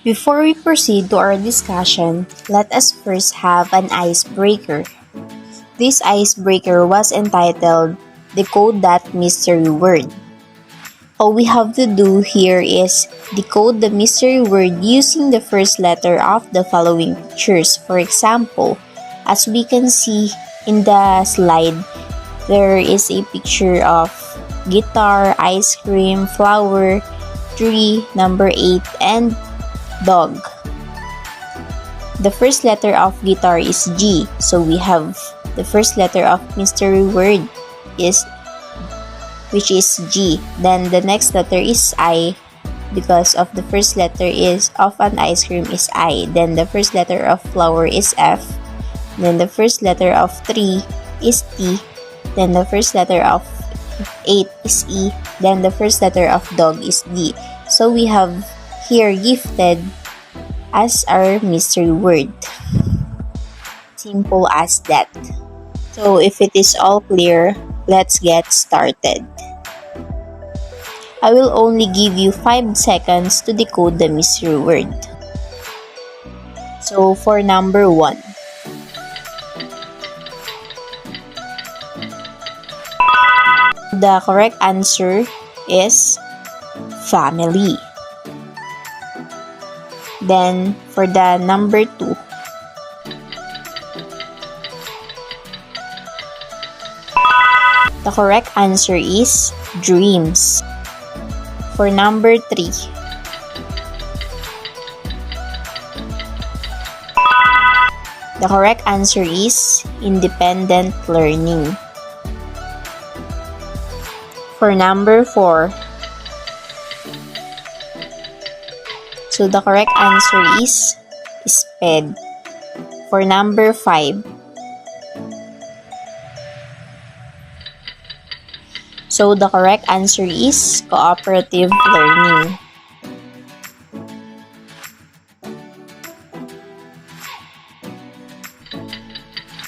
Before we proceed to our discussion, let us first have an icebreaker. This icebreaker was entitled Decode That Mystery Word. All we have to do here is decode the mystery word using the first letter of the following pictures. For example, as we can see in the slide, there is a picture of guitar, ice cream, flower, tree, number 8, and dog. The first letter of guitar is G, so we have the first letter of mystery word which is G. Then the next letter is I, because of the first letter is of an ice cream is I. Then the first letter of flower is F. Then the first letter of tree is T. Then the first letter of 8 is E. Then the first letter of dog is D. So we have here gifted as our mystery word. Simple as that. So if it is all clear, let's get started. I will only give you 5 seconds to decode the mystery word. So for number 1. The correct answer is family. Then for the number 2. The correct answer is dreams. For number 3. The correct answer is independent learning. For number 4. So the correct answer is SPED. For number 5. So the correct answer is cooperative learning.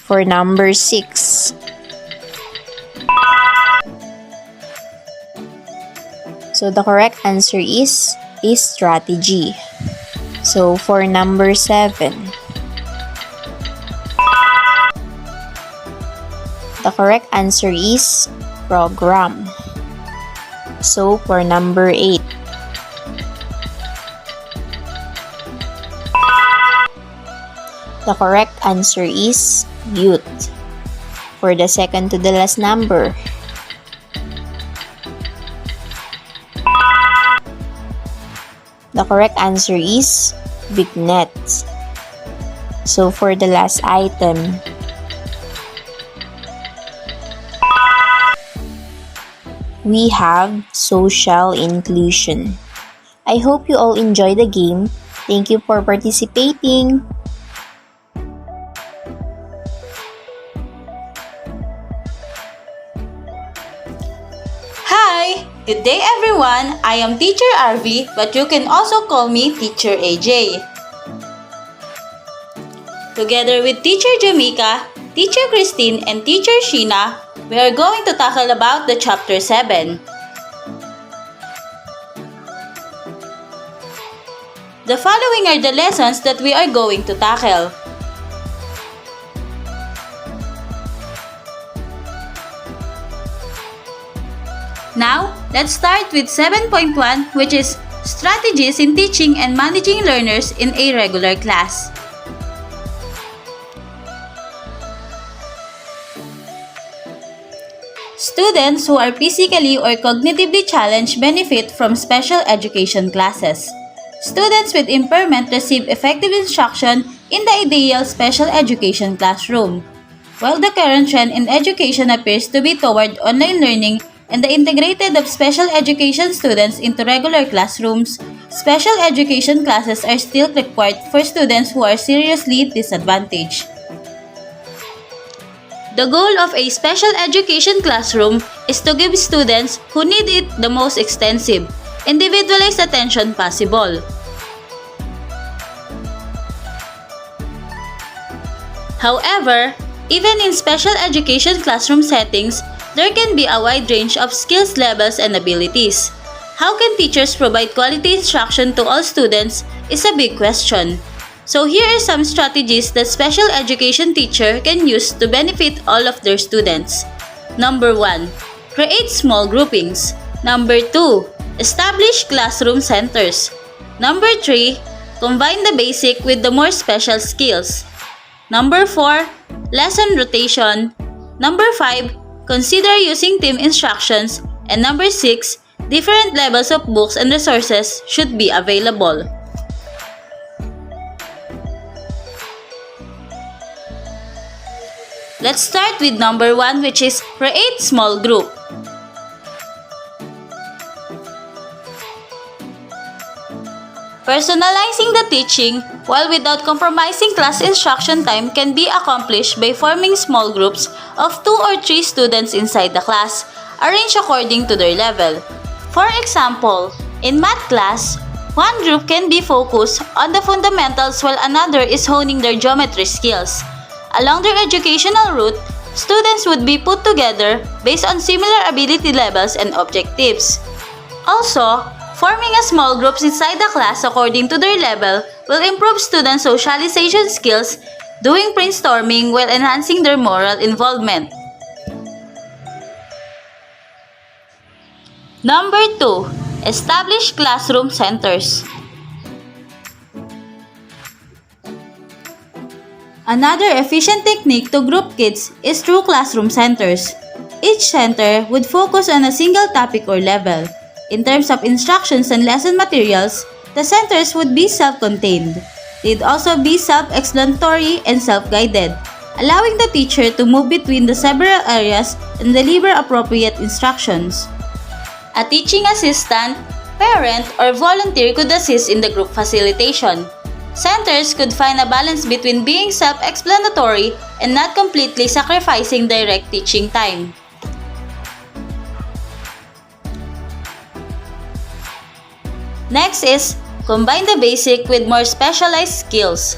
For number 6. So the correct answer is a strategy. So for number 7. The correct answer is program. So for number 8. The correct answer is youth. For the second to the last number. The correct answer is big nets. So for the last item. We have social inclusion. I hope you all enjoy the game. Thank you for participating. Hi! Good day everyone! I am Teacher Arvhie, but you can also call me Teacher AJ. Together with Teacher Jamaica, Teacher Christine, and Teacher Sheena, we are going to tackle about the Chapter 7. The following are the lessons that we are going to tackle. Now, let's start with 7.1, which is Strategies in Teaching and Managing Learners in a Regular Class. Students who are physically or cognitively challenged benefit from special education classes. Students with impairment receive effective instruction in the ideal special education classroom. While the current trend in education appears to be toward online learning and the integrated of special education students into regular classrooms, special education classes are still required for students who are seriously disadvantaged. The goal of a special education classroom is to give students who need it the most extensive, individualized attention possible. However, even in special education classroom settings, there can be a wide range of skills levels and abilities. How can teachers provide quality instruction to all students is a big question. So here are some strategies that special education teacher can use to benefit all of their students. Number 1. Create small groupings. Number 2. Establish classroom centers. Number 3. Combine the basic with the more special skills. Number 4. Lesson rotation. Number 5. Consider using team instructions. And number 6. Different levels of books and resources should be available. Let's start with number 1, which is create small group. Personalizing the teaching while without compromising class instruction time can be accomplished by forming small groups of 2 or 3 students inside the class, arranged according to their level. For example, in math class, one group can be focused on the fundamentals while another is honing their geometry skills. Along their educational route, students would be put together based on similar ability levels and objectives. Also, forming a small groups inside the class according to their level will improve students' socialization skills, doing brainstorming while enhancing their moral involvement. Number 2. Establish classroom centers. Another efficient technique to group kids is through classroom centers. Each center would focus on a single topic or level. In terms of instructions and lesson materials, the centers would be self-contained. They'd also be self-explanatory and self-guided, allowing the teacher to move between the several areas and deliver appropriate instructions. A teaching assistant, parent, or volunteer could assist in the group facilitation. Centers could find a balance between being self-explanatory and not completely sacrificing direct teaching time. Next is, combine the basic with more specialized skills.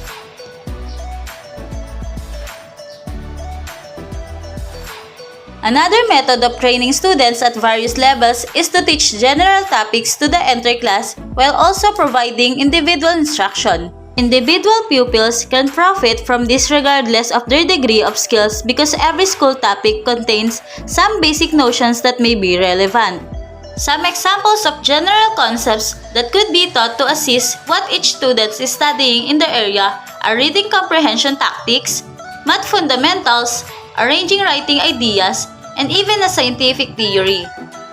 Another method of training students at various levels is to teach general topics to the entire class while also providing individual instruction. Individual pupils can profit from this regardless of their degree of skills because every school topic contains some basic notions that may be relevant. Some examples of general concepts that could be taught to assist what each student is studying in the area are reading comprehension tactics, math fundamentals, arranging writing ideas, and even a scientific theory.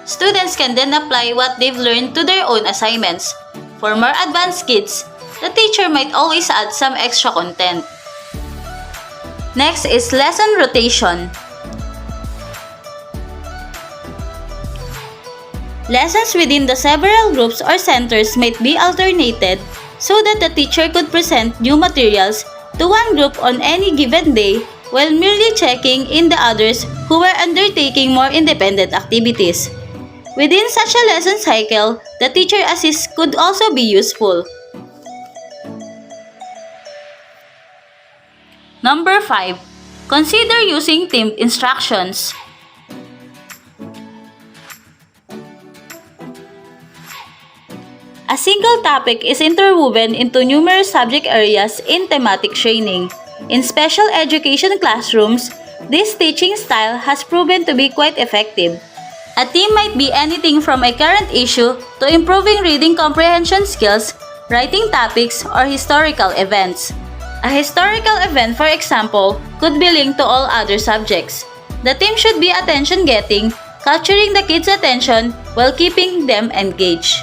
Students can then apply what they've learned to their own assignments. For more advanced kids, the teacher might always add some extra content. Next is lesson rotation. Lessons within the several groups or centers might be alternated so that the teacher could present new materials to one group on any given day while merely checking in the others who were undertaking more independent activities. Within such a lesson cycle, the teacher assist could also be useful. Number 5. Consider using team instructions. A single topic is interwoven into numerous subject areas in thematic training. In special education classrooms, this teaching style has proven to be quite effective. A theme might be anything from a current issue to improving reading comprehension skills, writing topics, or historical events. A historical event, for example, could be linked to all other subjects. The theme should be attention-getting, capturing the kids' attention while keeping them engaged.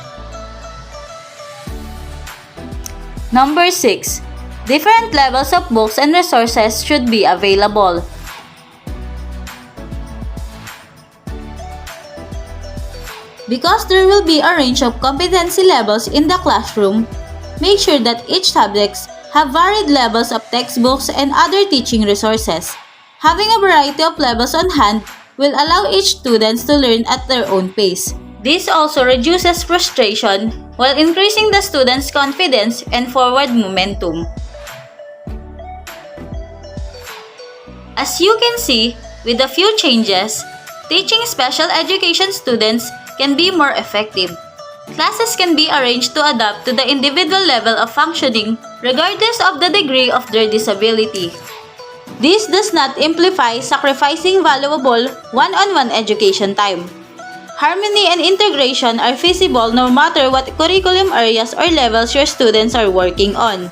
Number 6. Different levels of books and resources should be available. Because there will be a range of competency levels in the classroom, make sure that each subject have varied levels of textbooks and other teaching resources. Having a variety of levels on hand will allow each student to learn at their own pace. This also reduces frustration while increasing the students' confidence and forward momentum. As you can see, with a few changes, teaching special education students can be more effective. Classes can be arranged to adapt to the individual level of functioning regardless of the degree of their disability. This does not imply sacrificing valuable one-on-one education time. Harmony and integration are feasible no matter what curriculum areas or levels your students are working on.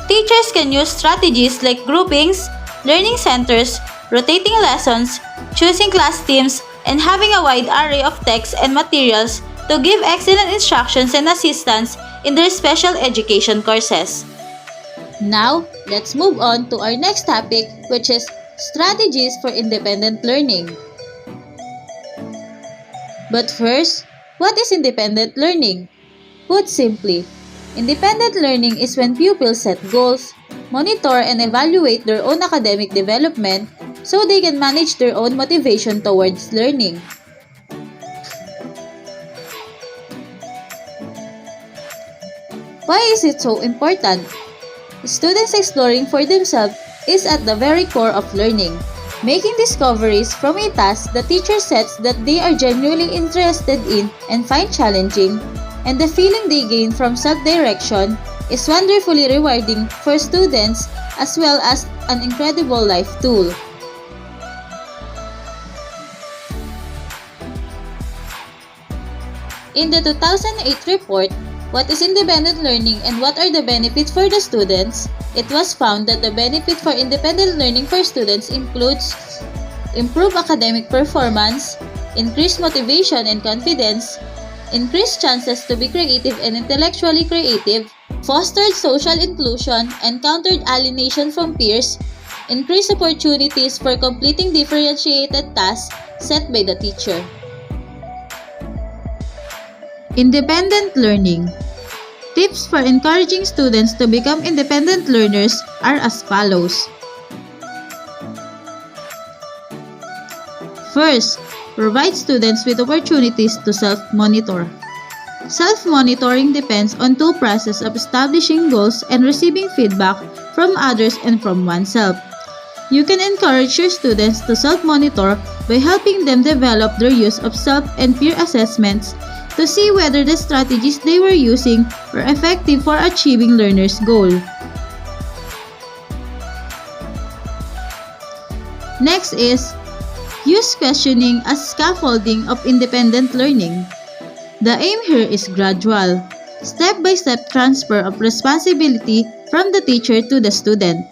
Teachers can use strategies like groupings, learning centers, rotating lessons, choosing class teams, and having a wide array of texts and materials to give excellent instructions and assistance in their special education courses. Now, let's move on to our next topic, which is strategies for independent learning. But first, what is independent learning? Put simply, independent learning is when pupils set goals, monitor and evaluate their own academic development so they can manage their own motivation towards learning. Why is it so important? Students exploring for themselves is at the very core of learning. Making discoveries from a task the teacher sets that they are genuinely interested in and find challenging, and the feeling they gain from self-direction is wonderfully rewarding for students as well as an incredible life tool. In the 2008 report, What is Independent Learning and What are the Benefits for the Students? It was found that the benefit for independent learning for students includes improved academic performance, increased motivation and confidence, increased chances to be creative and intellectually creative, fostered social inclusion and countered alienation from peers, increased opportunities for completing differentiated tasks set by the teacher. Independent learning. Tips for encouraging students to become independent learners are as follows. First, provide students with opportunities to self-monitor. Self-monitoring depends on two processes of establishing goals and receiving feedback from others and from oneself. You can encourage your students to self-monitor by helping them develop their use of self and peer assessments to see whether the strategies they were using were effective for achieving learners' goal. Next is, use questioning as scaffolding of independent learning. The aim here is gradual, step-by-step transfer of responsibility from the teacher to the student.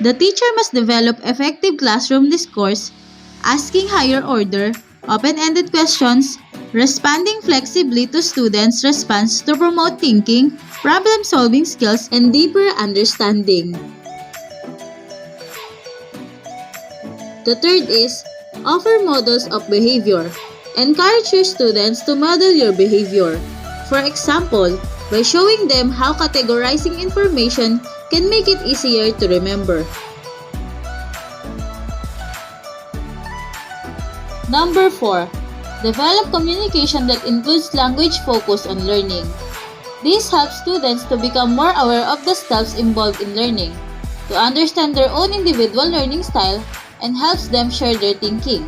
The teacher must develop effective classroom discourse, asking higher order, open-ended questions, responding flexibly to students' response to promote thinking, problem-solving skills, and deeper understanding. The third is, offer models of behavior. Encourage your students to model your behavior. For example, by showing them how categorizing information can make it easier to remember. Number 4. Develop communication that includes language focus on learning. This helps students to become more aware of the steps involved in learning, to understand their own individual learning style, and helps them share their thinking.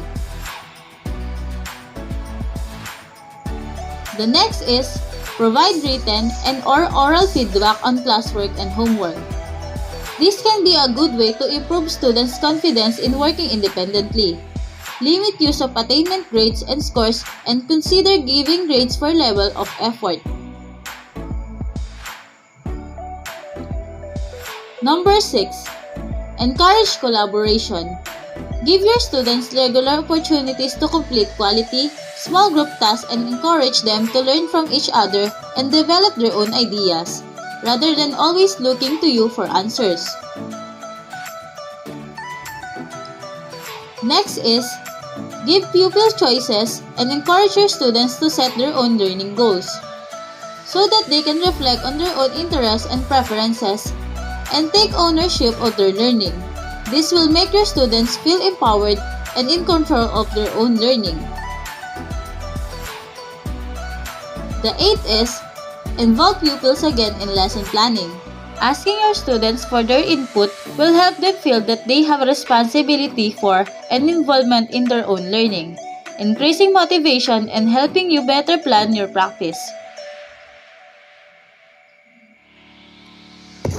The next is, provide written and or oral feedback on classwork and homework. This can be a good way to improve students' confidence in working independently. Limit use of attainment grades and scores and consider giving grades for level of effort. Number 6. Encourage collaboration. Give your students regular opportunities to complete quality, small group tasks and encourage them to learn from each other and develop their own ideas, rather than always looking to you for answers. Next is, give pupils choices and encourage your students to set their own learning goals, so that they can reflect on their own interests and preferences and take ownership of their learning. This will make your students feel empowered and in control of their own learning. The 8th is, involve pupils again in lesson planning. Asking your students for their input will help them feel that they have responsibility for and involvement in their own learning. increasing motivation and helping you better plan your practice.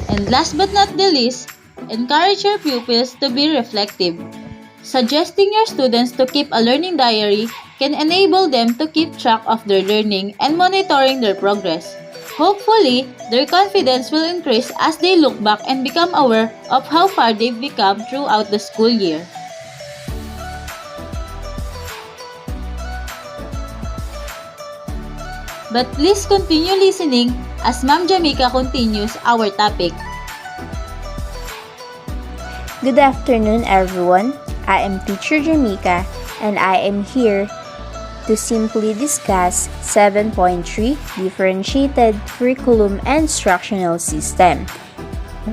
And last but not the least, encourage your pupils to be reflective. Suggesting your students to keep a learning diary can enable them to keep track of their learning and monitoring their progress. Hopefully, their confidence will increase as they look back and become aware of how far they've become throughout the school year. But please continue listening as Ma'am Jamaica continues our topic. Good afternoon, everyone. I am Teacher Jamaica, and I am here to simply discuss 7.3 Differentiated Curriculum and Instructional System,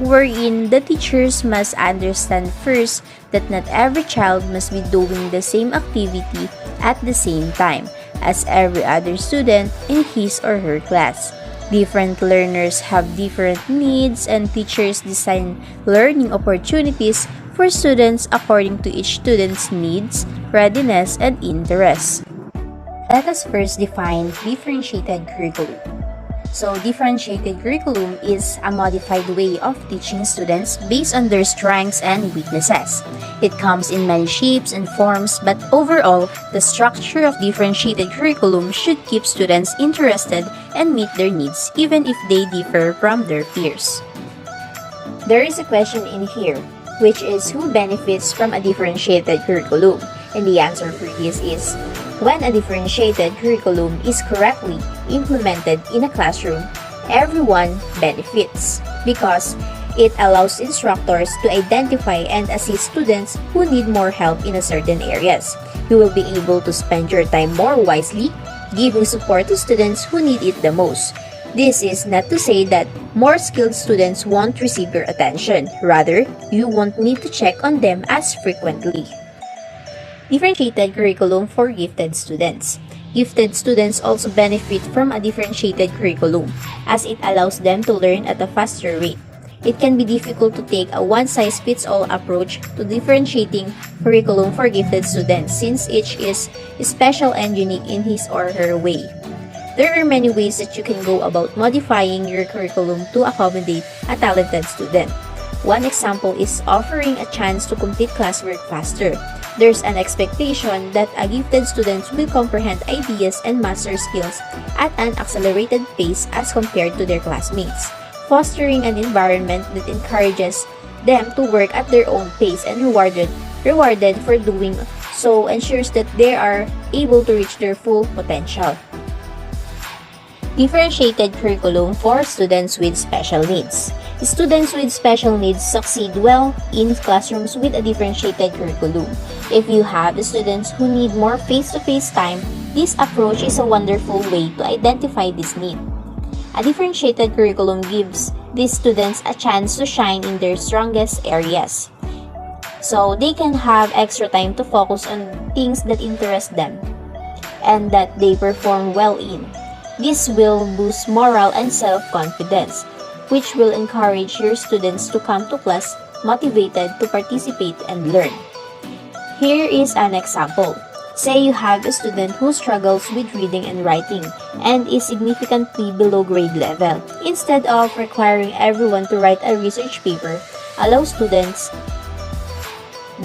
wherein the teachers must understand first that not every child must be doing the same activity at the same time as every other student in his or her class. Different learners have different needs, and teachers design learning opportunities for students according to each student's needs, readiness, and interests. Let us first define differentiated curriculum. So, differentiated curriculum is a modified way of teaching students based on their strengths and weaknesses. It comes in many shapes and forms, but overall, the structure of differentiated curriculum should keep students interested and meet their needs even if they differ from their peers. There is a question in here, which is who benefits from a differentiated curriculum? And the answer for this is when a differentiated curriculum is correctly implemented in a classroom, everyone benefits because it allows instructors to identify and assist students who need more help in certain areas. You will be able to spend your time more wisely, giving support to students who need it the most. This is not to say that more skilled students won't receive your attention. Rather, you won't need to check on them as frequently. Differentiated curriculum for gifted students. Gifted students also benefit from a differentiated curriculum as it allows them to learn at a faster rate. It can be difficult to take a one-size-fits-all approach to differentiating curriculum for gifted students since each is special and unique in his or her way. There are many ways that you can go about modifying your curriculum to accommodate a talented student. One example is offering a chance to complete classwork faster. There's an expectation that a gifted student will comprehend ideas and master skills at an accelerated pace as compared to their classmates. Fostering an environment that encourages them to work at their own pace and rewarded for doing so ensures that they are able to reach their full potential. Differentiated curriculum for students with special needs. Students with special needs succeed well in classrooms with a differentiated curriculum. If you have students who need more face-to-face time, this approach is a wonderful way to identify this need. A differentiated curriculum gives these students a chance to shine in their strongest areas, so they can have extra time to focus on things that interest them and that they perform well in. This will boost morale and self-confidence, which will encourage your students to come to class motivated to participate and learn. Here is an example. Say you have a student who struggles with reading and writing and is significantly below grade level. Instead of requiring everyone to write a research paper, allow students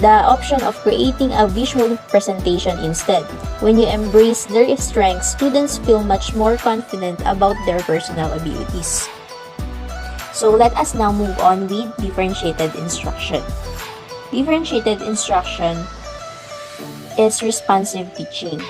the option of creating a visual presentation instead. When you embrace their strengths, students feel much more confident about their personal abilities. So let us now move on with differentiated instruction. Differentiated instruction is responsive teaching.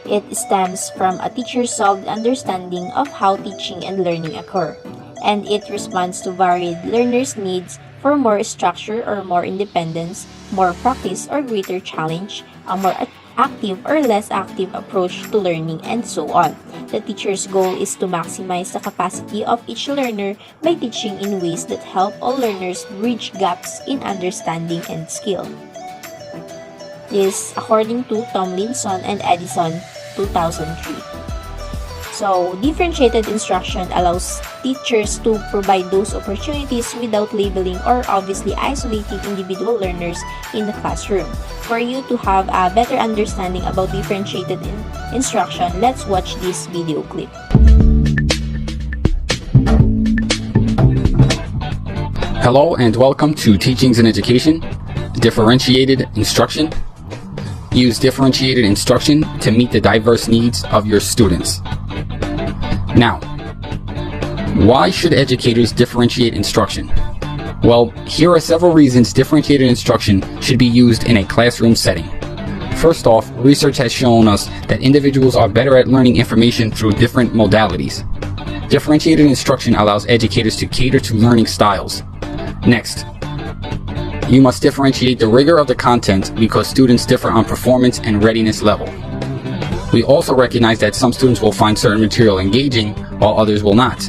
It stems from a teacher's solid understanding of how teaching and learning occur, and it responds to varied learners' needs for more structure or more independence, more practice or greater challenge, a more active or less active approach to learning, and so on. The teacher's goal is to maximize the capacity of each learner by teaching in ways that help all learners bridge gaps in understanding and skill. This according to Tomlinson and Edison, 2003. So, differentiated instruction allows teachers to provide those opportunities without labeling or obviously isolating individual learners in the classroom. For you to have a better understanding about differentiated instruction, let's watch this video clip. Hello and welcome to Teachings in Education, Differentiated Instruction. Use differentiated instruction to meet the diverse needs of your students. Now, why should educators differentiate instruction? Well, here are several reasons differentiated instruction should be used in a classroom setting. First off, research has shown us that individuals are better at learning information through different modalities. Differentiated instruction allows educators to cater to learning styles. Next, you must differentiate the rigor of the content because students differ on performance and readiness level. We also recognize that some students will find certain material engaging while others will not.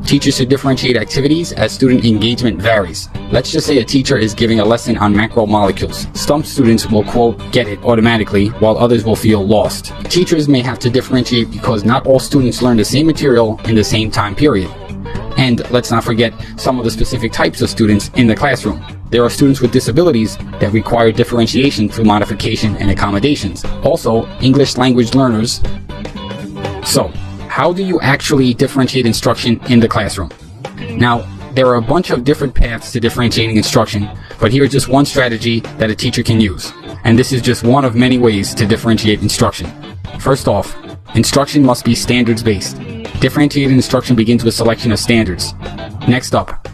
Teachers should differentiate activities as student engagement varies. Let's just say a teacher is giving a lesson on macromolecules. Some students will, quote, get it automatically, while others will feel lost. Teachers may have to differentiate because not all students learn the same material in the same time period. And let's not forget some of the specific types of students in the classroom. There are students with disabilities that require differentiation through modification and accommodations. Also, English language learners. So, how do you actually differentiate instruction in the classroom? Now, there are a bunch of different paths to differentiating instruction, but here's just one strategy that a teacher can use. And this is just one of many ways to differentiate instruction. First off, instruction must be standards-based. Differentiated instruction begins with selection of standards. Next up,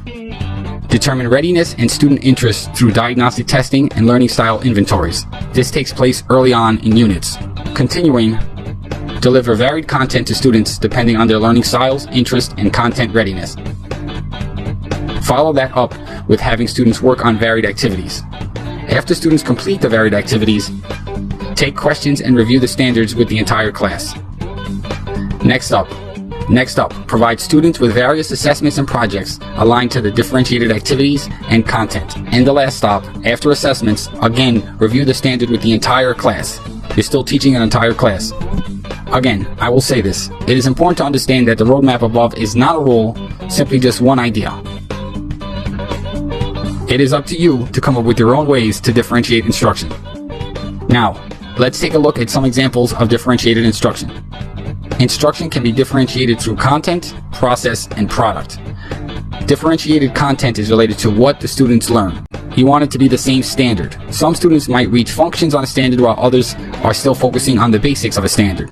determine readiness and student interest through diagnostic testing and learning style inventories. This takes place early on in units. Continuing, deliver varied content to students depending on their learning styles, interest, and content readiness. Follow that up with having students work on varied activities. After students complete the varied activities, take questions and review the standards with the entire class. Next up, provide students with various assessments and projects aligned to the differentiated activities and content. And the last stop, after assessments, again, review the standard with the entire class. You're still teaching an entire class. Again, I will say this. It is important to understand that the roadmap above is not a rule, simply just one idea. It is up to you to come up with your own ways to differentiate instruction. Now, let's take a look at some examples of differentiated instruction. Instruction can be differentiated through content, process, and product. Differentiated content is related to what the students learn. You want it to be the same standard. Some students might reach functions on a standard while others are still focusing on the basics of a standard.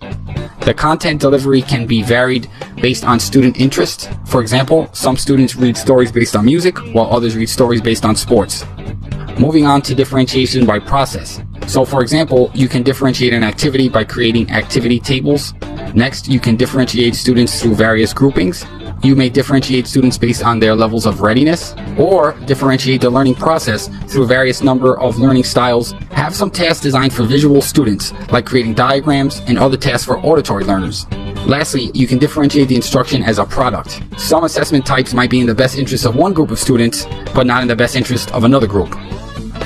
The content delivery can be varied based on student interest. For example, some students read stories based on music, while others read stories based on sports. Moving on to differentiation by process. So for example, you can differentiate an activity by creating activity tables. Next, you can differentiate students through various groupings. You may differentiate students based on their levels of readiness, or differentiate the learning process through various number of learning styles. Have some tasks designed for visual students, like creating diagrams, and other tasks for auditory learners. Lastly, you can differentiate the instruction as a product. Some assessment types might be in the best interest of one group of students, but not in the best interest of another group.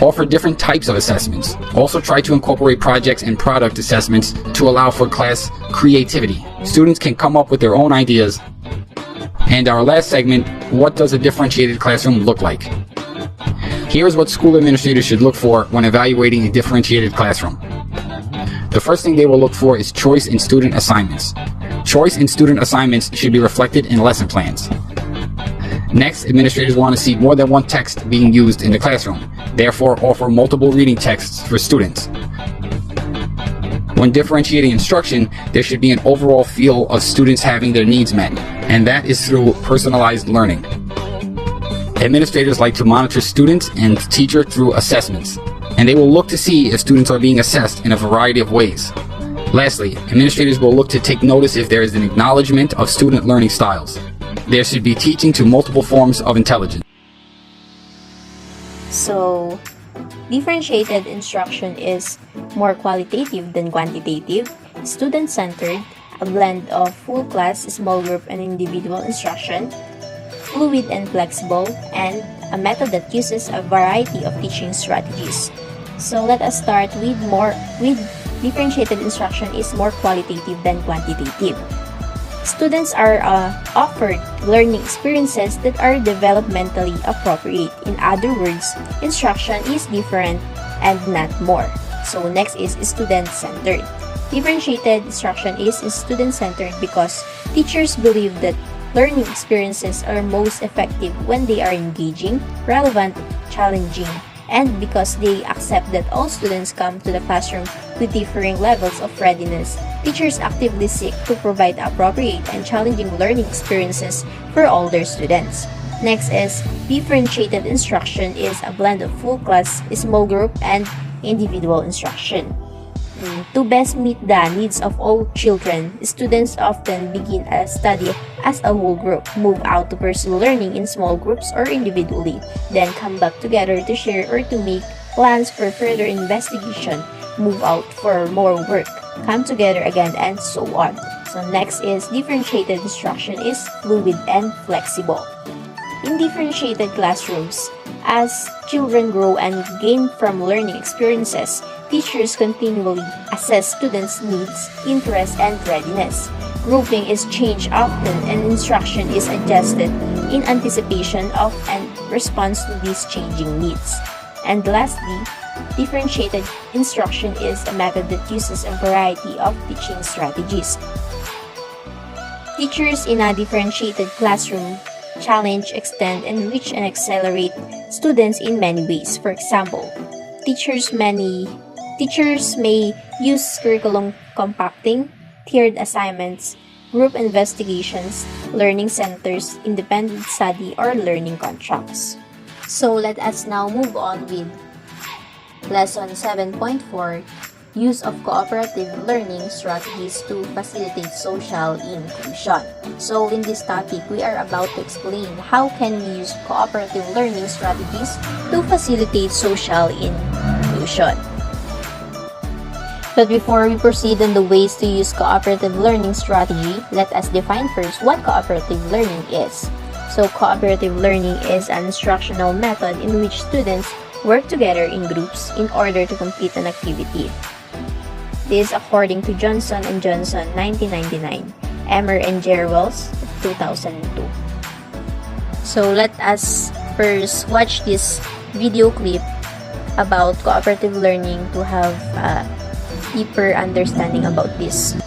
Offer different types of assessments. Also try to incorporate projects and product assessments to allow for class creativity. Students can come up with their own ideas. And our last segment, what does a differentiated classroom look like? Here's what school administrators should look for when evaluating a differentiated classroom. The first thing they will look for is choice in student assignments. Choice in student assignments should be reflected in lesson plans. Next, administrators want to see more than one text being used in the classroom. Therefore, offer multiple reading texts for students. When differentiating instruction, there should be an overall feel of students having their needs met, and that is through personalized learning. Administrators like to monitor students and teacher through assessments, and they will look to see if students are being assessed in a variety of ways. Lastly, administrators will look to take notice if there is an acknowledgement of student learning styles. There should be teaching to multiple forms of intelligence. So, differentiated instruction is more qualitative than quantitative, student-centered, a blend of full class, small group, and individual instruction, fluid and flexible, and a method that uses a variety of teaching strategies. So let us start with differentiated instruction is more qualitative than quantitative. Students are offered learning experiences that are developmentally appropriate. In other words, instruction is different and not more. So next is student-centered. Differentiated instruction is student-centered because teachers believe that learning experiences are most effective when they are engaging, relevant, challenging, and because they accept that all students come to the classroom with differing levels of readiness. Teachers actively seek to provide appropriate and challenging learning experiences for all their students. Next is differentiated instruction is a blend of full class, small group, and individual instruction. To best meet the needs of all children, students often begin a study as a whole group, move out to pursue learning in small groups or individually, then come back together to share or to make plans for further investigation, move out for more work, come together again, and so on. So next is differentiated instruction is fluid and flexible. In differentiated classrooms, as children grow and gain from learning experiences, teachers continually assess students' needs, interests, and readiness. Grouping is changed often and instruction is adjusted in anticipation of and response to these changing needs. And lastly, differentiated instruction is a method that uses a variety of teaching strategies. Teachers in a differentiated classroom challenge, extend, enrich, and accelerate students in many ways. For example, teachers may use curriculum compacting, tiered assignments, group investigations, learning centers, independent study, or learning contracts. So let us now move on with Lesson 7.4, Use of Cooperative Learning Strategies to Facilitate Social Inclusion. So in this topic, we are about to explain how can we use cooperative learning strategies to facilitate social inclusion. But before we proceed on the ways to use cooperative learning strategy, let us define first what cooperative learning is. So cooperative learning is an instructional method in which students work together in groups in order to complete an activity. This according to Johnson & Johnson 1999, Emmer and Jerwells 2002. So let us first watch this video clip about cooperative learning to have a deeper understanding about this.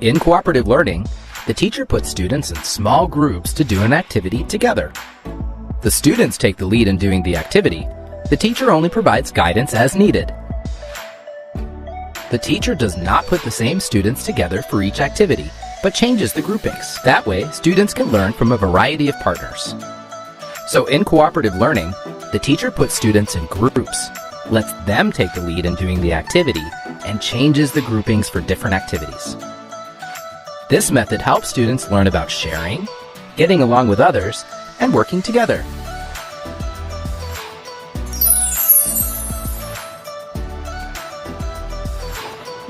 In cooperative learning, the teacher puts students in small groups to do an activity together. The students take the lead in doing the activity. The teacher only provides guidance as needed. The teacher does not put the same students together for each activity, but changes the groupings. That way, students can learn from a variety of partners. So in cooperative learning, the teacher puts students in groups, lets them take the lead in doing the activity, and changes the groupings for different activities. This method helps students learn about sharing, getting along with others, and working together.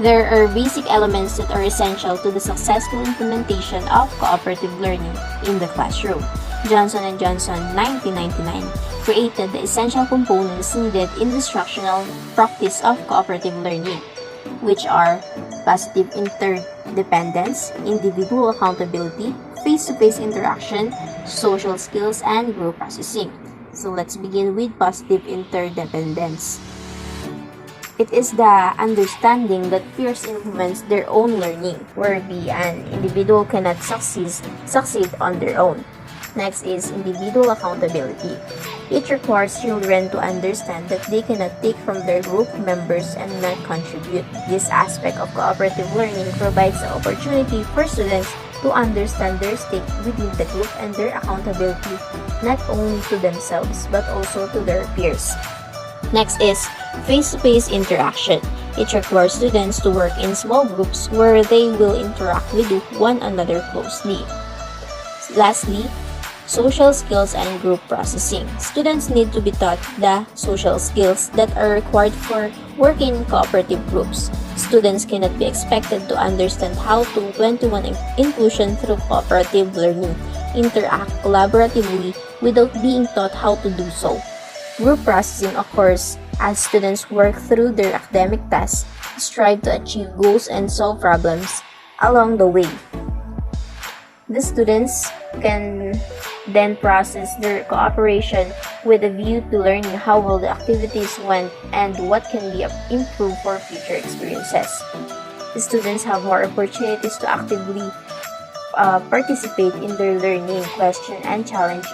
There are basic elements that are essential to the successful implementation of cooperative learning in the classroom. Johnson & Johnson 1999 created the essential components needed in the instructional practice of cooperative learning, which are positive interdependence, individual accountability, face-to-face interaction, social skills, and group processing. So let's begin with positive interdependence. It is the understanding that peers influence their own learning, whereby an individual cannot succeed on their own. Next is individual accountability. It requires children to understand that they cannot take from their group members and not contribute. This aspect of cooperative learning provides the opportunity for students to understand their stake within the group and their accountability not only to themselves but also to their peers. Next is face-to-face interaction. It requires students to work in small groups where they will interact with one another closely. Lastly, social skills and group processing. Students need to be taught the social skills that are required for working in cooperative groups. Students cannot be expected to understand how to one-to-one inclusion through cooperative learning, interact collaboratively without being taught how to do so. Group processing occurs as students work through their academic tasks, strive to achieve goals and solve problems along the way. The students can then process their cooperation with a view to learning how well the activities went and what can be improved for future experiences. The students have more opportunities to actively participate in their learning, question and challenge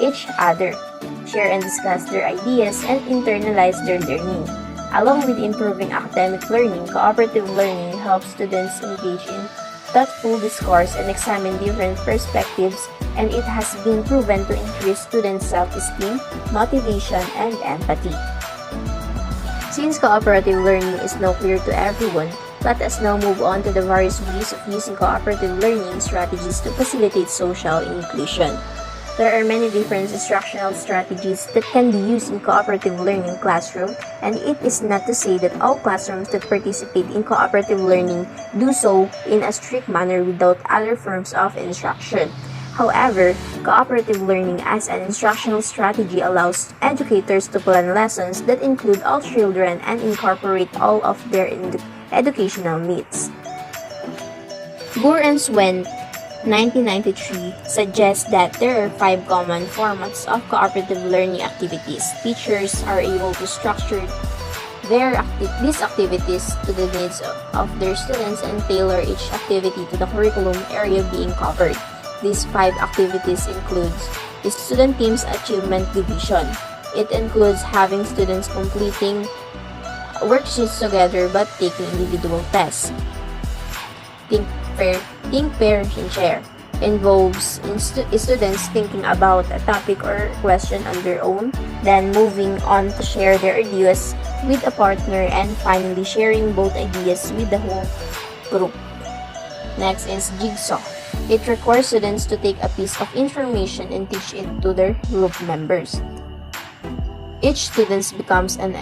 each other, share and discuss their ideas, and internalize their learning. Along with improving academic learning, cooperative learning helps students engage in thoughtful discourse and examine different perspectives, and it has been proven to increase students' self-esteem, motivation, and empathy. Since cooperative learning is now clear to everyone, let us now move on to the various ways of using cooperative learning strategies to facilitate social inclusion. There are many different instructional strategies that can be used in cooperative learning classroom, and it is not to say that all classrooms that participate in cooperative learning do so in a strict manner without other forms of instruction. However, cooperative learning as an instructional strategy allows educators to plan lessons that include all children and incorporate all of their educational needs. Gore and Swen 1993 suggests that there are 5 common formats of cooperative learning activities. Teachers are able to structure these activities to the needs of their students and tailor each activity to the curriculum area being covered. These 5 activities includes the Student Teams Achievement Division. It includes having students completing worksheets together but taking individual tests. Think, pair, and share involves students thinking about a topic or question on their own, then moving on to share their ideas with a partner, and finally sharing both ideas with the whole group. Next is Jigsaw. It requires students to take a piece of information and teach it to their group members. Each student becomes an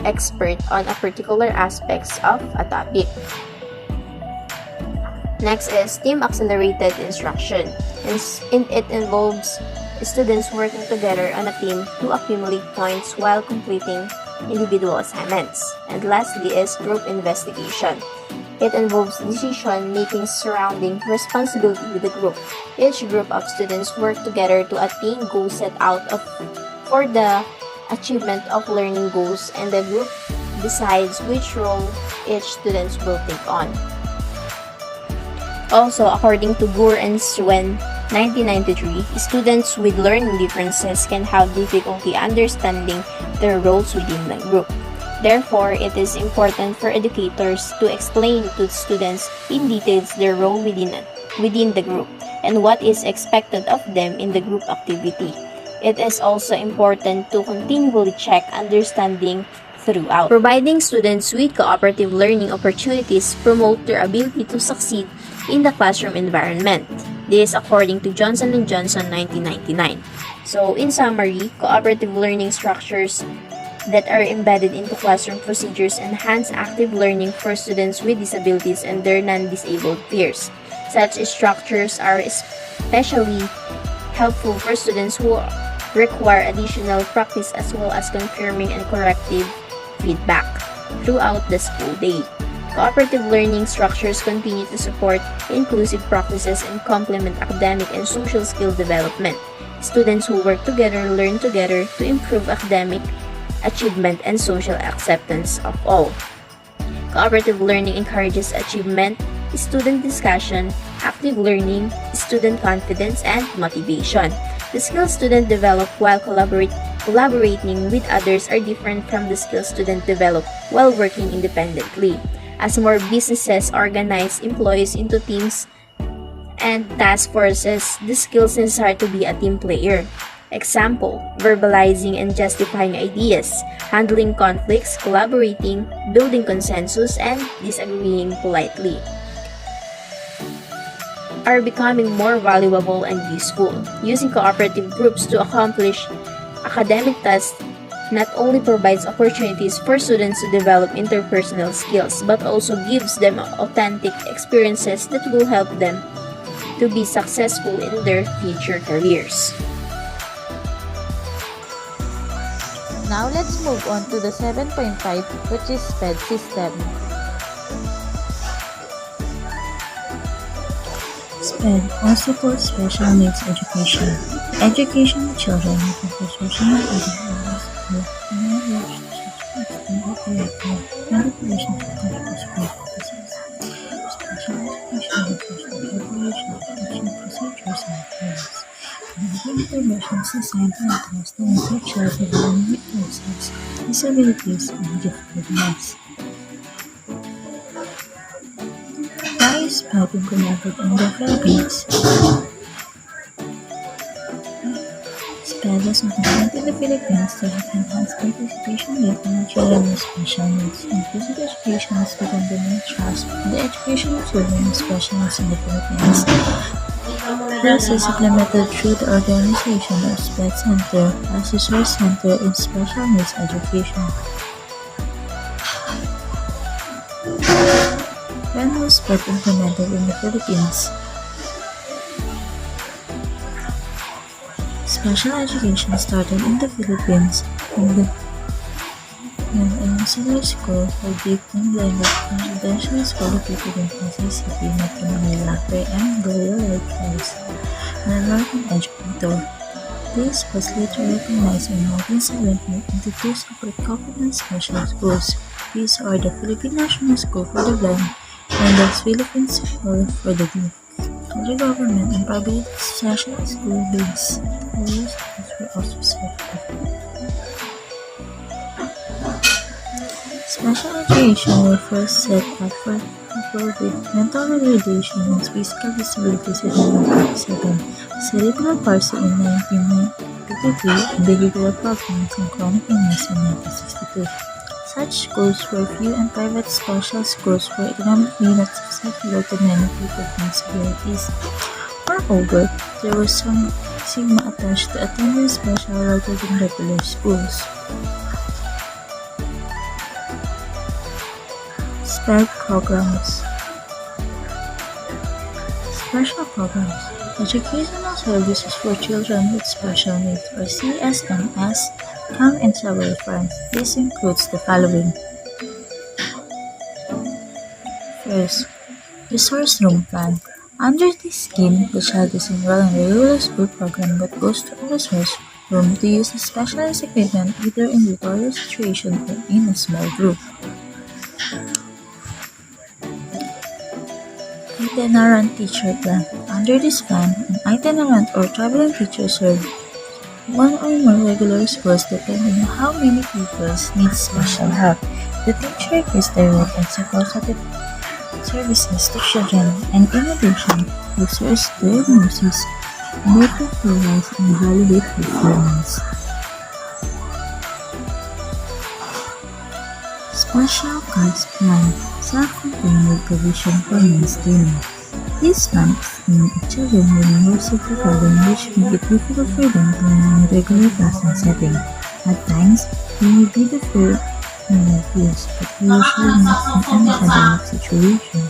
expert on a particular aspects of a topic. Next is Team Accelerated Instruction. It involves students working together on a team to accumulate points while completing individual assignments. And lastly is Group Investigation. It involves decision-making surrounding responsibility with the group. Each group of students work together to attain goals set out for the achievement of learning goals, and the group decides which role each student will take on. Also, according to Gore and Swen 1993, students with learning differences can have difficulty understanding their roles within the group. Therefore, it is important for educators to explain to students in details their role within the group and what is expected of them in the group activity. It is also important to continually check understanding throughout. Providing students with cooperative learning opportunities promote their ability to succeed in the classroom environment. This according to Johnson & Johnson 1999. So, in summary, cooperative learning structures that are embedded into classroom procedures enhance active learning for students with disabilities and their non-disabled peers. Such structures are especially helpful for students who require additional practice as well as confirming and corrective feedback throughout the school day. Cooperative learning structures continue to support inclusive practices and complement academic and social skill development. Students who work together learn together to improve academic achievement and social acceptance of all. Cooperative learning encourages achievement, student discussion, active learning, student confidence, and motivation. The skills students develop while collaborating with others are different from the skills students develop while working independently. As more businesses organize employees into teams and task forces, the skills necessary to be a team player. Example, verbalizing and justifying ideas, handling conflicts, collaborating, building consensus, and disagreeing politely are becoming more valuable and useful. Using cooperative groups to accomplish academic tasks not only provides opportunities for students to develop interpersonal skills, but also gives them authentic experiences that will help them to be successful in their future careers. Now let's move on to the 7.5, which is SPED system. SPED, also called Special Needs Education. Education of children with professional education manipulation of complex processes. Special education refers to preparation of teaching procedures and materials. And interventions designed to address the needs of children with learning differences, disabilities, and difficulties. Why is SPED implemented in the Philippines? SPED was implemented in the Philippines to help enhance participation rate among children with special needs. Inclusive education has become the main thrust in the education of children with special needs in the Philippines. This is implemented through the organization of SPED Center as a resource center in special needs education. When was SPED implemented in the Philippines? Special education started in the Philippines when a missionary school for gifted blended residential school located in Pasay City, Metro Manila, by M. Gloria Reyes, an American educator. This was later recognized in 1970 into two separate covenant special schools. These are the Philippine National School for the Blind and the Philippine School for the Deaf. Other government and private special school-based schools were also set up. Special education were first set up for people with mental retardation and physical disabilities in 1957, cerebral palsy in 1953, and behavioral problems and chronic illness in 1962. Such schools were few and private special schools were economically not accessible to many people with disabilities. Moreover, there was some stigma attached to attending special rather than regular schools. SPED programs. Special programs. Educational Services for Children with Special Needs, or CSNS, come in several forms. This includes the following. First, Resource Room Plan. Under this scheme, the child is enrolled in a regular school program but goes to a resource room to use specialized equipment either in a tutorial situation or in a small group. Itinerant Teacher Plan. Under this plan, an itinerant or traveling teacher serves one or more regular schools depending on how many pupils need special help. The teacher gives direct and supportive services to children, and in addition, research diagnosis, medical progress, and evaluate performance. Special Class Plan. Self-contained with provision for mainstreaming. These plans aim at children with neurological problems which make it difficult for them to learn in a regular classroom setting. At times, they may be deferred in their fields, but they usually not in an academic situation.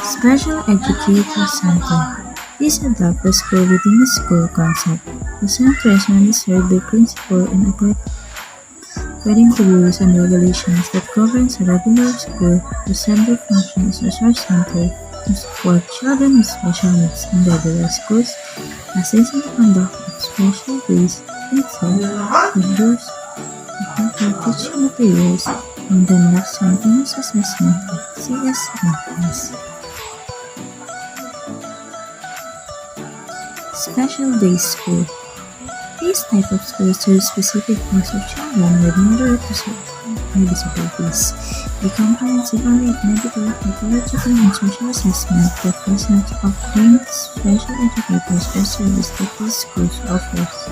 Special Educator Center. This adopts the school within the school concept. The center is mainly served by principal and according to rules and regulations that governs a regular school, the center functions as a resource center to support children with special needs in regular schools, assist in the conduct of special days, itself, produce effective teaching materials, and conduct continuous assessment of CSNS. Special Day School. This type of school serves specific groups of children with moderate to severe disabilities. A comprehensive array of medical, psychological, and social assessment that consists of trained special educators or service that these schools offers.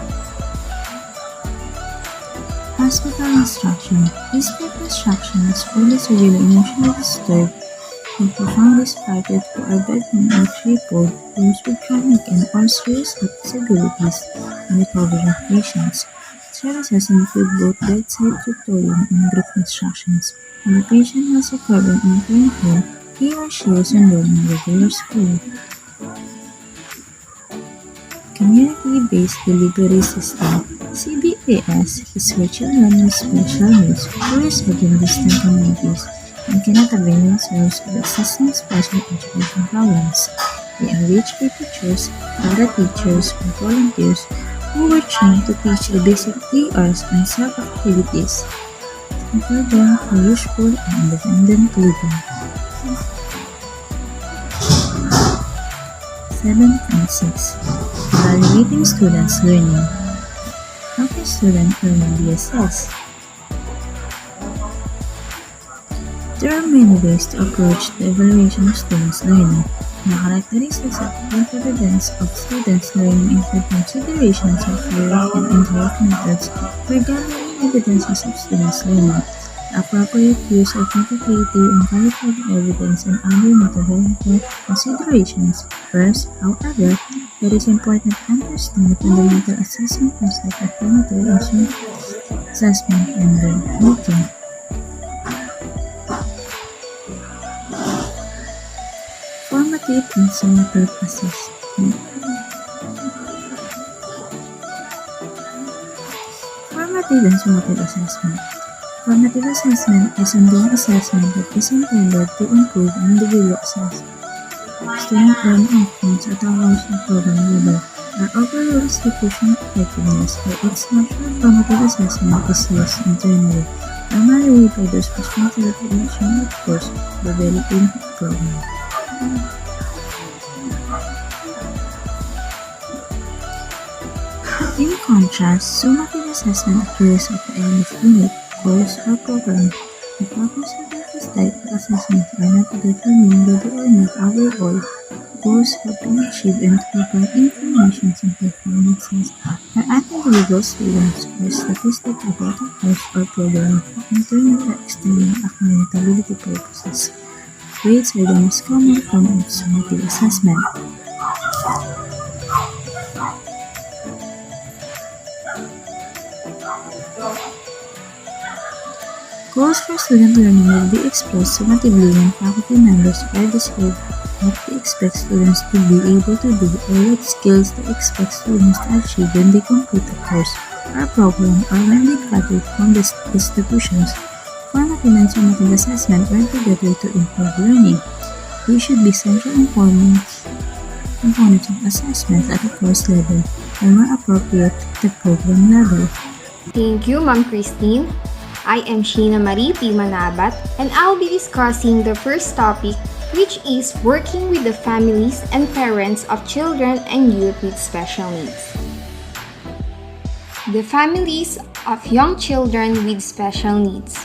Hospital Instruction. This type of instruction is for the severely emotionally disturbed and profoundly disparate who are bedbound or crippled, those with chronic and or serious disabilities, and the recovery of patients. Services include both bedside tutoring and group instructions. When the patient has recovered and returned home, he or she is enrolled in regular school. Community-Based Delivery System (CBAS) is for children with special needs who reside in distant communities and cannot avail themselves of existing special education programs. They are reached by teachers, para-teachers, or volunteers who were trained to teach the basic ARs and self-activities, prepare them for useful and independent living. 7.6 Evaluating students' learning. How can student learning be assessed? There are many ways to approach the evaluation of students' learning. The characteristics of evidence of students' learning include considerations of theory and indirect methods for gathering evidences of students' learning, the appropriate use of quantitative and qualitative evidence, and other methodological considerations. First, however, it is important to understand the fundamental assessment concept of formative assessment and ranking. Formative and summative assessment. Formative and summative assessment. Formative assessment is ongoing assessment that is intended to improve and develop student learning outcomes at a course and program level. Our overall institutional effectiveness for its natural formative assessment is used internally, primarily by those responsible for initiating the course developing program. In contrast, summative assessment occurs at the end of unit, course, or program. The purpose of this type of assessments are not to determine whether or not overall goals have been achieved and to provide information and performances by individual students or statistics about a course or program for internal or external accountability purposes. Grades are the most common form of summative assessment. Goals for student learning will be expressed summatively when faculty members are described what they expect students to be able to do or what skills they expect students to achieve when they complete a course or program or when they graduate from these institutions. Formative and summative assessment work together to improve learning. They should be central components of assessment at the course level and more appropriate at the program level. Thank you, Ma'am Christine. I am Sheena Marie P. Manabat, and I'll be discussing the first topic, which is working with the families and parents of children and youth with special needs. The families of young children with special needs.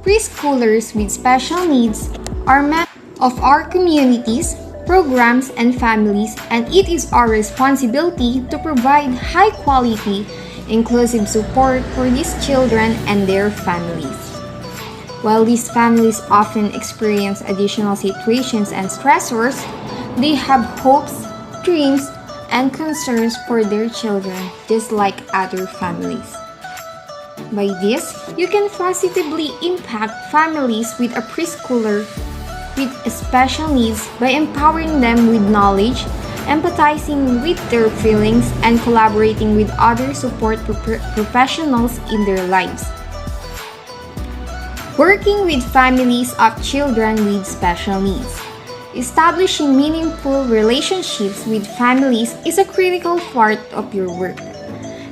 Preschoolers with special needs are members of our communities, programs, and families, and it is our responsibility to provide high-quality, inclusive support for these children and their families. While these families often experience additional situations and stressors, they have hopes, dreams, and concerns for their children just like other families. By this, you can positively impact families with a preschooler with special needs by empowering them with knowledge, empathizing with their feelings, and collaborating with other support professionals in their lives. Working with families of children with special needs. Establishing meaningful relationships with families is a critical part of your work,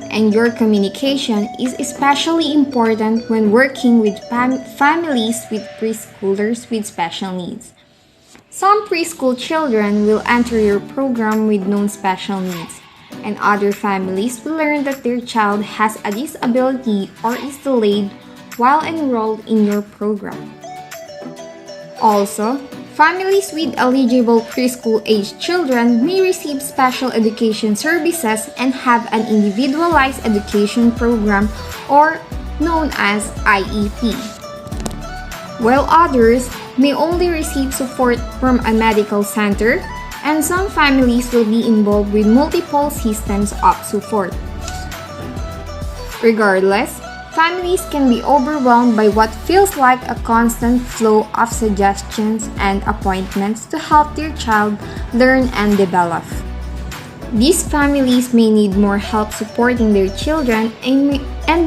and your communication is especially important when working with families with preschoolers with special needs. Some preschool children will enter your program with known special needs, and other families will learn that their child has a disability or is delayed while enrolled in your program. Also, families with eligible preschool-age children may receive special education services and have an individualized education program or known as IEP, while others may only receive support from a medical center, and some families will be involved with multiple systems of support. Regardless, families can be overwhelmed by what feels like a constant flow of suggestions and appointments to help their child learn and develop. These families may need more help supporting their children and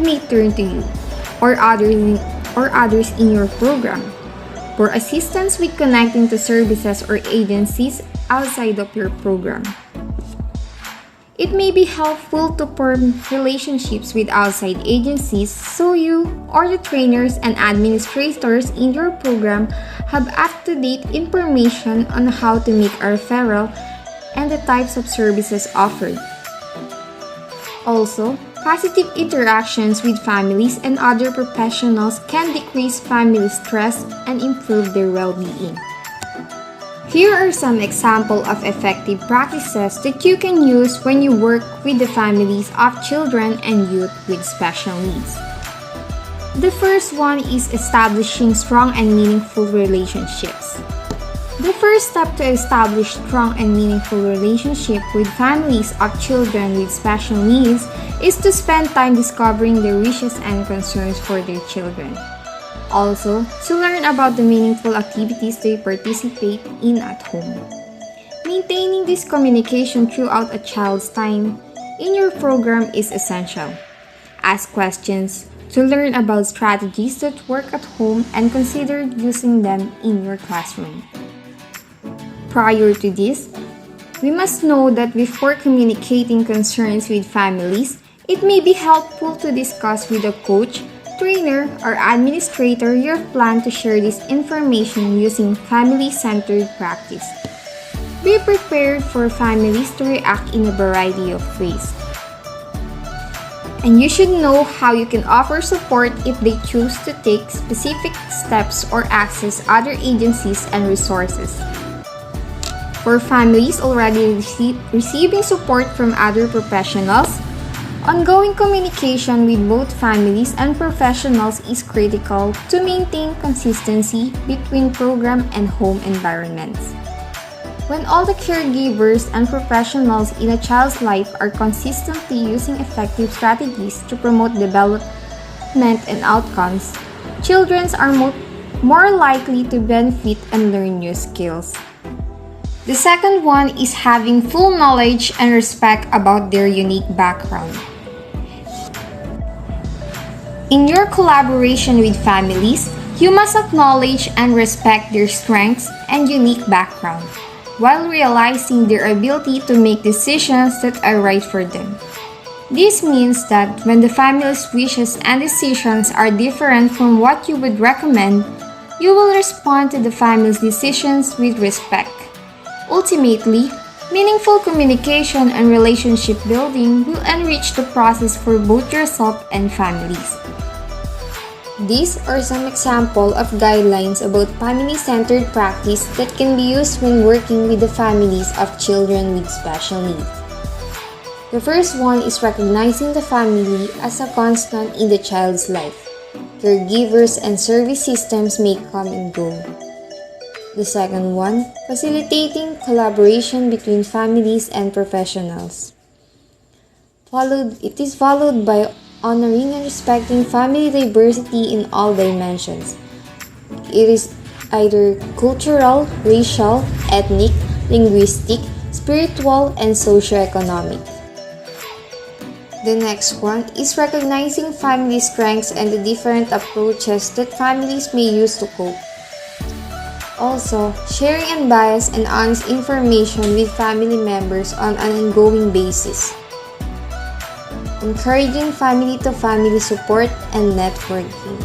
may turn to you or others in your program for assistance with connecting to services or agencies outside of your program. It may be helpful to form relationships with outside agencies so you or the trainers and administrators in your program have up-to-date information on how to make a referral and the types of services offered. Also, positive interactions with families and other professionals can decrease family stress and improve their well-being. Here are some examples of effective practices that you can use when you work with the families of children and youth with special needs. The first one is establishing strong and meaningful relationships. The first step to establish strong and meaningful relationship with families of children with special needs is to spend time discovering their wishes and concerns for their children. Also, to learn about the meaningful activities they participate in at home. Maintaining this communication throughout a child's time in your program is essential. Ask questions to learn about strategies that work at home and consider using them in your classroom. Prior to this, we must know that before communicating concerns with families, it may be helpful to discuss with a coach, trainer, or administrator your plan to share this information using family-centered practice. Be prepared for families to react in a variety of ways. And you should know how you can offer support if they choose to take specific steps or access other agencies and resources. For families already receiving support from other professionals, ongoing communication with both families and professionals is critical to maintain consistency between program and home environments. When all the caregivers and professionals in a child's life are consistently using effective strategies to promote development and outcomes, children are more likely to benefit and learn new skills. The second one is having full knowledge and respect about their unique background. In your collaboration with families, you must acknowledge and respect their strengths and unique background, while realizing their ability to make decisions that are right for them. This means that when the family's wishes and decisions are different from what you would recommend, you will respond to the family's decisions with respect. Ultimately, meaningful communication and relationship building will enrich the process for both yourself and families. These are some examples of guidelines about family-centered practice that can be used when working with the families of children with special needs. The first one is recognizing the family as a constant in the child's life. Caregivers and service systems may come and go. The second one, facilitating collaboration between families and professionals. It is followed by honoring and respecting family diversity in all dimensions. It is either cultural, racial, ethnic, linguistic, spiritual, and socioeconomic. The next one is recognizing family strengths and the different approaches that families may use to cope. Also, sharing unbiased and honest information with family members on an ongoing basis. Encouraging family-to-family support and networking.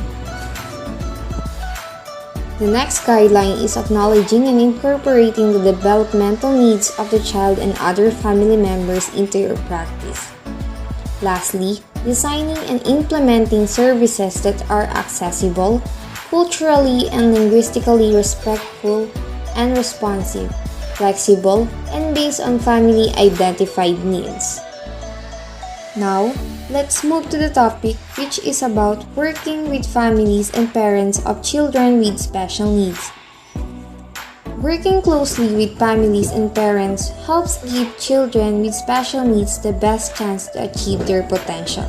The next guideline is acknowledging and incorporating the developmental needs of the child and other family members into your practice. Lastly, designing and implementing services that are accessible, culturally and linguistically respectful and responsive, flexible, and based on family-identified needs. Now, let's move to the topic which is about working with families and parents of children with special needs. Working closely with families and parents helps give children with special needs the best chance to achieve their potential.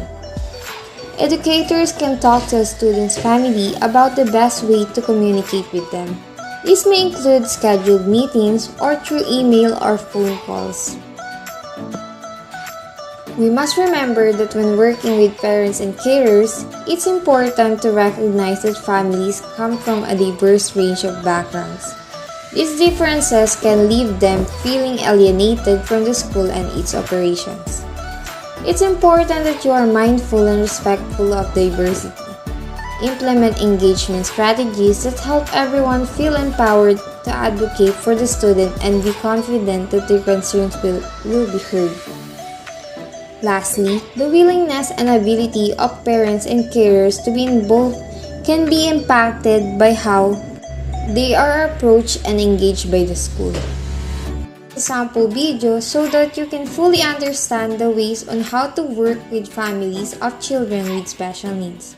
Educators can talk to a student's family about the best way to communicate with them. This may include scheduled meetings or through email or phone calls. We must remember that when working with parents and carers, it's important to recognize that families come from a diverse range of backgrounds. These differences can leave them feeling alienated from the school and its operations. It's important that you are mindful and respectful of diversity. Implement engagement strategies that help everyone feel empowered to advocate for the student and be confident that their concerns will be heard. Lastly, the willingness and ability of parents and carers to be involved can be impacted by how they are approached and engaged by the school. Sample video so that you can fully understand the ways on how to work with families of children with special needs.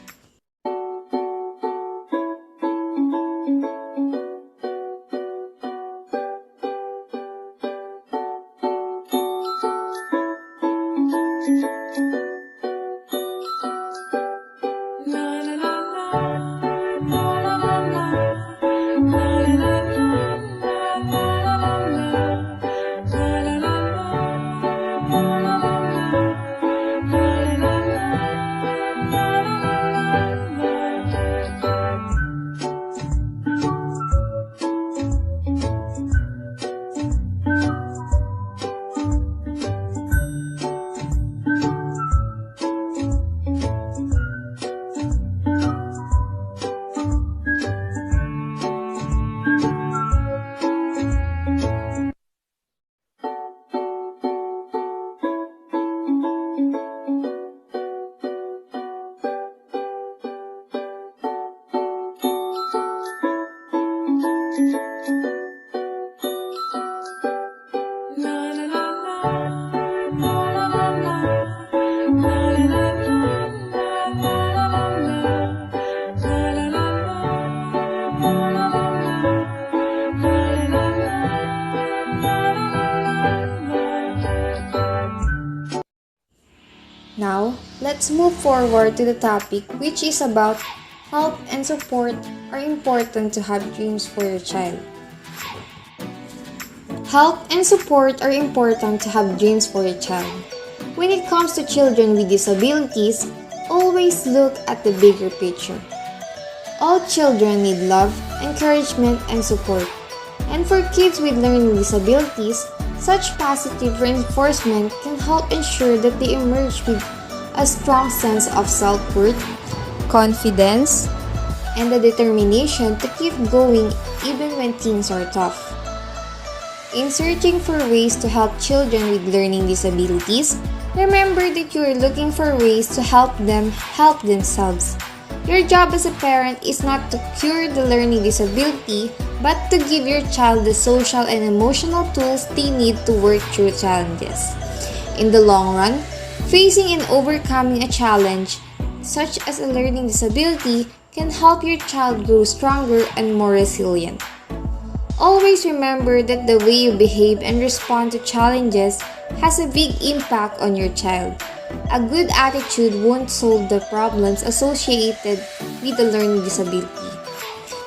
Now, let's move forward to the topic which is about help and support are important to have dreams for your child. Help and support are important to have dreams for your child. When it comes to children with disabilities, always look at the bigger picture. All children need love, encouragement, and support. And for kids with learning disabilities, such positive reinforcement can help ensure that they emerge with a strong sense of self-worth, confidence, and the determination to keep going even when things are tough. In searching for ways to help children with learning disabilities, remember that you are looking for ways to help them help themselves. Your job as a parent is not to cure the learning disability, but to give your child the social and emotional tools they need to work through challenges. In the long run, facing and overcoming a challenge, such as a learning disability, can help your child grow stronger and more resilient. Always remember that the way you behave and respond to challenges has a big impact on your child. A good attitude won't solve the problems associated with the learning disability,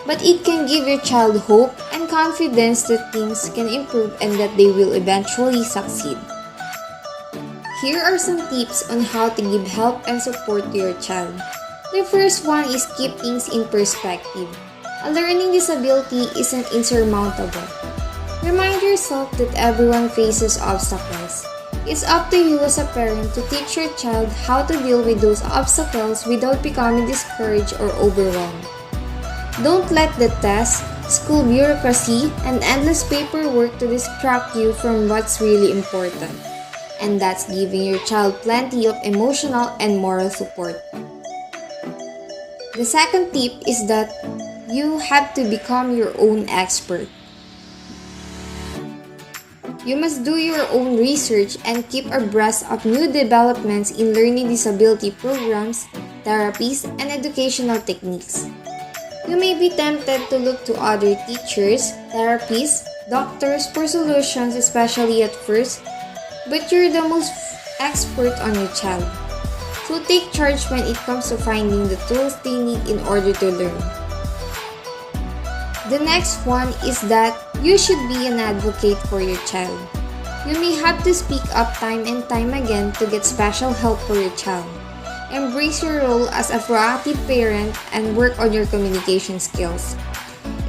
but it can give your child hope and confidence that things can improve and that they will eventually succeed. Here are some tips on how to give help and support to your child. The first one is keep things in perspective. A learning disability isn't insurmountable. Remind yourself that everyone faces obstacles. It's up to you as a parent to teach your child how to deal with those obstacles without becoming discouraged or overwhelmed. Don't let the test, school bureaucracy, and endless paperwork to distract you from what's really important. And that's giving your child plenty of emotional and moral support. The second tip is that you have to become your own expert. You must do your own research and keep abreast of new developments in learning disability programs, therapies, and educational techniques. You may be tempted to look to other teachers, therapists, doctors for solutions, especially at first, but you're the most expert on your child. So take charge when it comes to finding the tools they need in order to learn. The next one is that you should be an advocate for your child. You may have to speak up time and time again to get special help for your child. Embrace your role as a proactive parent and work on your communication skills.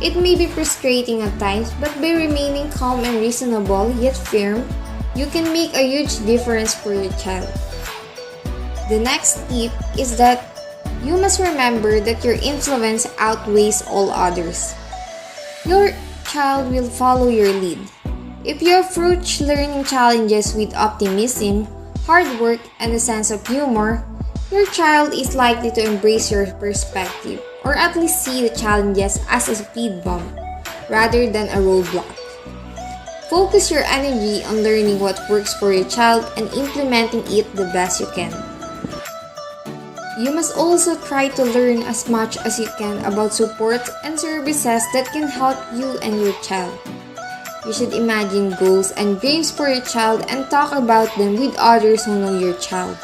It may be frustrating at times, but by remaining calm and reasonable yet firm, you can make a huge difference for your child. The next tip is that you must remember that your influence outweighs all others. Your child will follow your lead. If you approach learning challenges with optimism, hard work, and a sense of humor, your child is likely to embrace your perspective, or at least see the challenges as a speed bump rather than a roadblock. Focus your energy on learning what works for your child and implementing it the best you can. You must also try to learn as much as you can about support and services that can help you and your child. You should imagine goals and dreams for your child and talk about them with others who know your child.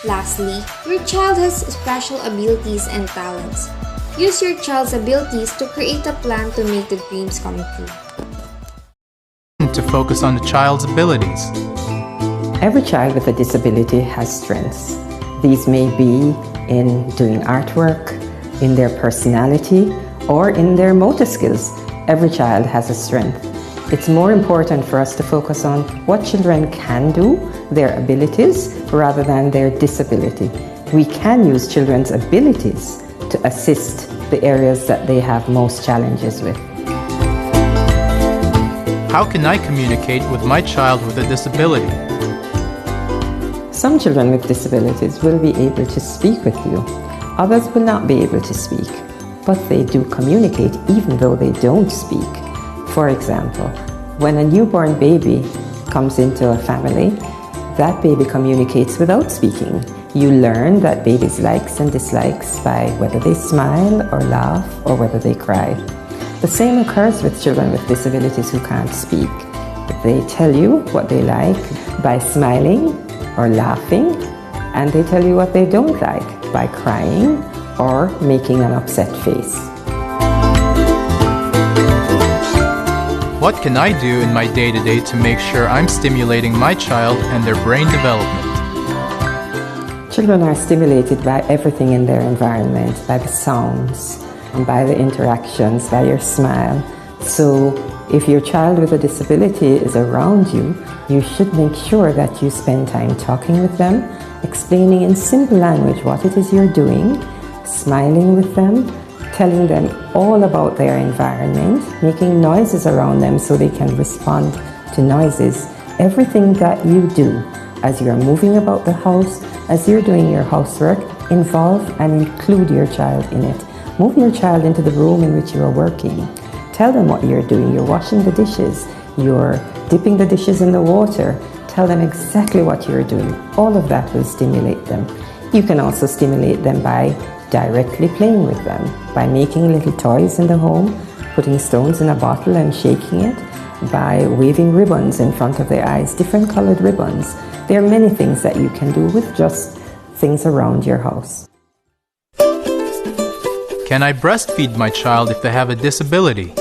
Lastly, your child has special abilities and talents. Use your child's abilities to create a plan to make the dreams come true. To focus on the child's abilities. Every child with a disability has strengths. These may be in doing artwork, in their personality, or in their motor skills. Every child has a strength. It's more important for us to focus on what children can do, their abilities, rather than their disability. We can use children's abilities to assist the areas that they have most challenges with. How can I communicate with my child with a disability? Some children with disabilities will be able to speak with you. Others will not be able to speak, but they do communicate even though they don't speak. For example, when a newborn baby comes into a family, that baby communicates without speaking. You learn that baby's likes and dislikes by whether they smile or laugh or whether they cry. The same occurs with children with disabilities who can't speak. They tell you what they like by smiling or laughing, and they tell you what they don't like by crying or making an upset face. What can I do in my day-to-day to make sure I'm stimulating my child and their brain development? Children are stimulated by everything in their environment, by the sounds, and by the interactions, by your smile. So if your child with a disability is around you, you should make sure that you spend time talking with them, explaining in simple language what it is you're doing, smiling with them, telling them all about their environment, making noises around them so they can respond to noises. Everything that you do as you're moving about the house, as you're doing your housework, involve and include your child in it. Move your child into the room in which you are working. Tell them what you're doing. You're washing the dishes. You're dipping the dishes in the water. Tell them exactly what you're doing. All of that will stimulate them. You can also stimulate them by directly playing with them, by making little toys in the home, putting stones in a bottle and shaking it, by waving ribbons in front of their eyes, different colored ribbons. There are many things that you can do with just things around your house. Can I breastfeed my child if they have a disability?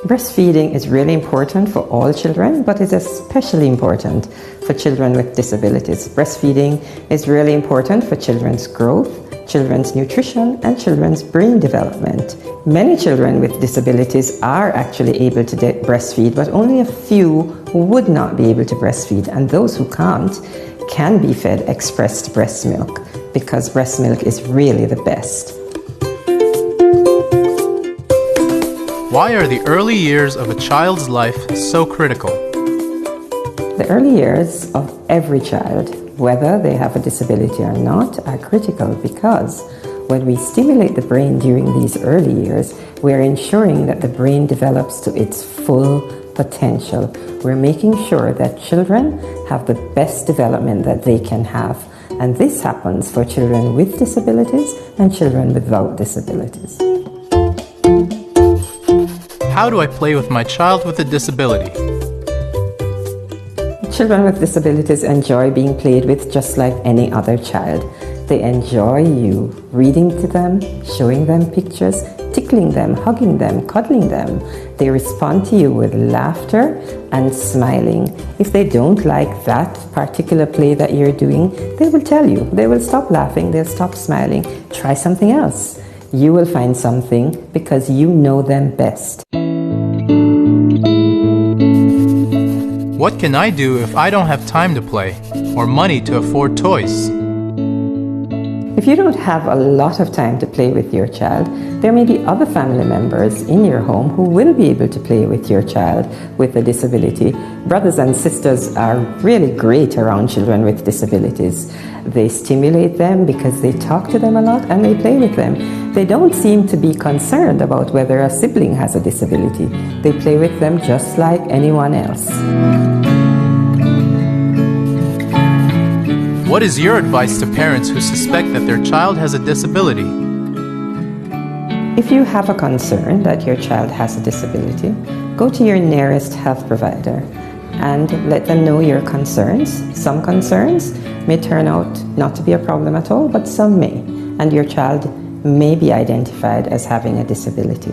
Breastfeeding is really important for all children, but it's especially important for children with disabilities. Breastfeeding is really important for children's growth, children's nutrition, and children's brain development. Many children with disabilities are actually able to breastfeed, but only a few would not be able to breastfeed, and those who can't can be fed expressed breast milk, because breast milk is really the best. Why are the early years of a child's life so critical? The early years of every child, whether they have a disability or not, are critical because when we stimulate the brain during these early years, we're ensuring that the brain develops to its full potential. We're making sure that children have the best development that they can have. And this happens for children with disabilities and children without disabilities. How do I play with my child with a disability? Children with disabilities enjoy being played with just like any other child. They enjoy you reading to them, showing them pictures, tickling them, hugging them, cuddling them. They respond to you with laughter and smiling. If they don't like that particular play that you're doing, they will tell you. They will stop laughing, they'll stop smiling. Try something else. You will find something because you know them best. What can I do if I don't have time to play or money to afford toys? If you don't have a lot of time to play with your child, there may be other family members in your home who will be able to play with your child with a disability. Brothers and sisters are really great around children with disabilities. They stimulate them because they talk to them a lot and they play with them. They don't seem to be concerned about whether a sibling has a disability. They play with them just like anyone else. What is your advice to parents who suspect that their child has a disability? If you have a concern that your child has a disability, go to your nearest health provider and let them know your concerns. Some concerns may turn out not to be a problem at all, but some may, and your child may be identified as having a disability.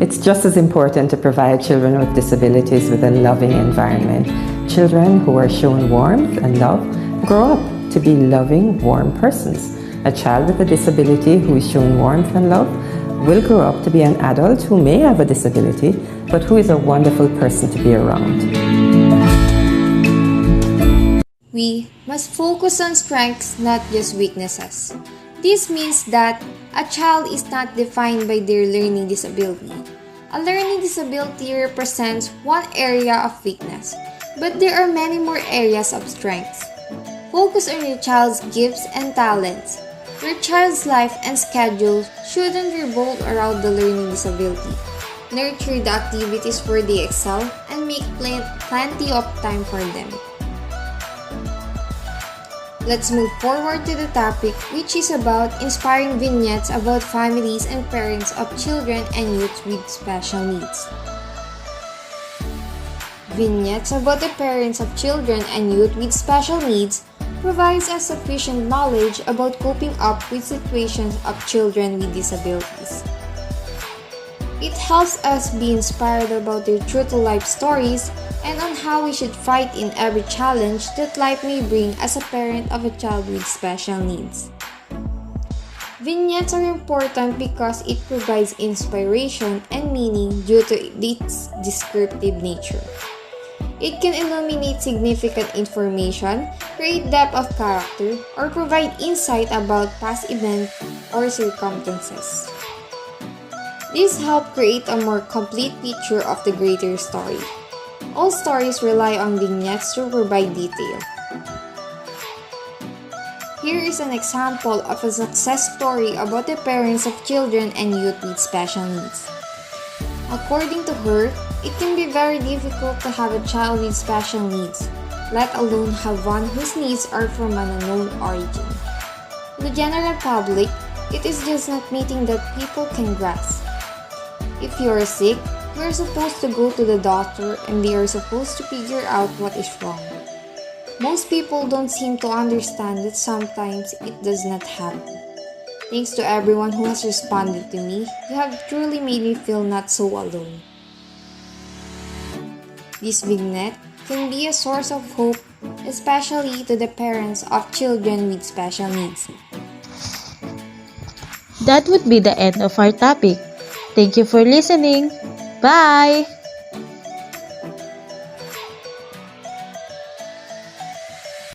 It's just as important to provide children with disabilities with a loving environment. Children who are shown warmth and love grow up to be loving, warm persons. A child with a disability who is shown warmth and love will grow up to be an adult who may have a disability, but who is a wonderful person to be around. We must focus on strengths, not just weaknesses. This means that a child is not defined by their learning disability. A learning disability represents one area of weakness, but there are many more areas of strengths. Focus on your child's gifts and talents. Your child's life and schedule shouldn't revolve around the learning disability. Nurture the activities where they excel and make plenty of time for them. Let's move forward to the topic, which is about inspiring vignettes about families and parents of children and youth with special needs. Vignettes about the parents of children and youth with special needs provides us sufficient knowledge about coping up with situations of children with disabilities. It helps us be inspired about their true-to-life stories and on how we should fight in every challenge that life may bring as a parent of a child with special needs. Vignettes are important because it provides inspiration and meaning due to its descriptive nature. It can illuminate significant information, create depth of character, or provide insight about past events or circumstances. These help create a more complete picture of the greater story. All stories rely on vignettes to provide detail. Here is an example of a success story about the parents of children and youth with special needs. According to her, it can be very difficult to have a child with special needs, let alone have one whose needs are from an unknown origin. In the general public, it is just not meeting that people can grasp. If you are sick, you are supposed to go to the doctor and they are supposed to figure out what is wrong. Most people don't seem to understand that sometimes it does not happen. Thanks to everyone who has responded to me, you have truly made me feel not so alone. This vignette can be a source of hope, especially to the parents of children with special needs. That would be the end of our topic. Thank you for listening. Bye!